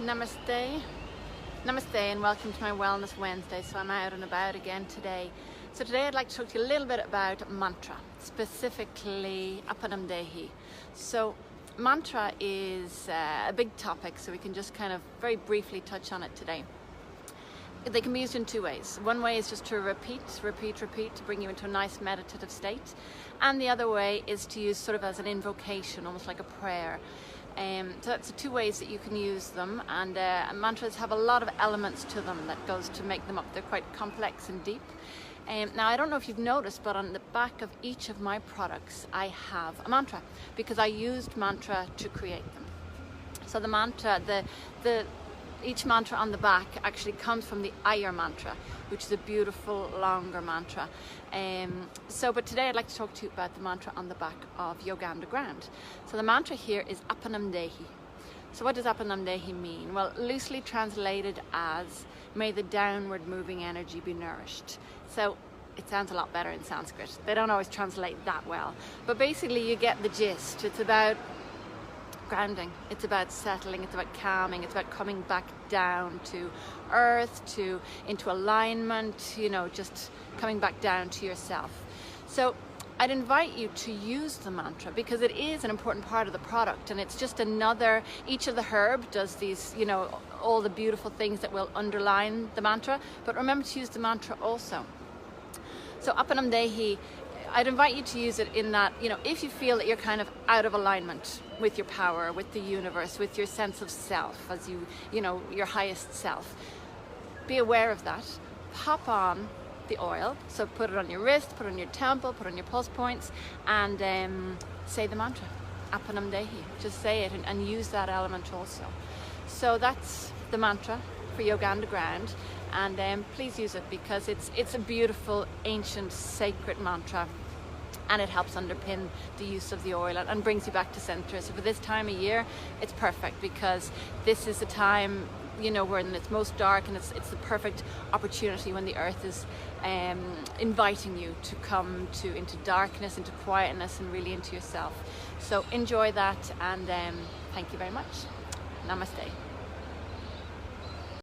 Namaste. Namaste and welcome to my Wellness Wednesday. So I'm out and about again today. So today I'd like to talk to you a little bit about mantra, specifically Apanam Dehi. So mantra is a big topic, so we can just kind of very briefly touch on it today. They can be used in two ways. One way is just to repeat, to bring you into a nice meditative state. And the other way is to use sort of as an invocation, almost like a prayer. So that's the two ways that you can use them, and mantras have a lot of elements to them that goes to make them up. They're quite complex and deep. Now I don't know if you've noticed, but on the back of each of my products I have a mantra, because I used mantra to create them. So the mantra, each mantra on the back actually comes from the Ayur mantra, which is a beautiful longer mantra. But today I'd like to talk to you about the mantra on the back of Yoga Underground. So the mantra here is Apanam Dehi. So what does Apanam Dehi mean? Well, loosely translated as may the downward moving energy be nourished. So it sounds a lot better in Sanskrit. They don't always translate that well, but basically you get the gist. It's about grounding, it's about settling, it's about calming, it's about coming back down to earth, into alignment, just coming back down to yourself. So I'd invite you to use the mantra because it is an important part of the product, and it's just another, each of the herb does these, all the beautiful things that will underline the mantra, but remember to use the mantra also. So Apanam Dehi, I'd invite you to use it in that, if you feel that you're kind of out of alignment with your power, with the universe, with your sense of self, as your highest self, be aware of that. Pop on the oil, so put it on your wrist, put it on your temple, put it on your pulse points, and say the mantra, Apanam Dehi. Just say it and use that element also. So that's the mantra for Yoga Underground. And please use it because it's a beautiful, ancient, sacred mantra, and it helps underpin the use of the oil and brings you back to center. So for this time of year, it's perfect because this is the time, we're in its most dark, and it's the perfect opportunity when the earth is inviting you to come into darkness, into quietness, and really into yourself. So enjoy that, and thank you very much. Namaste.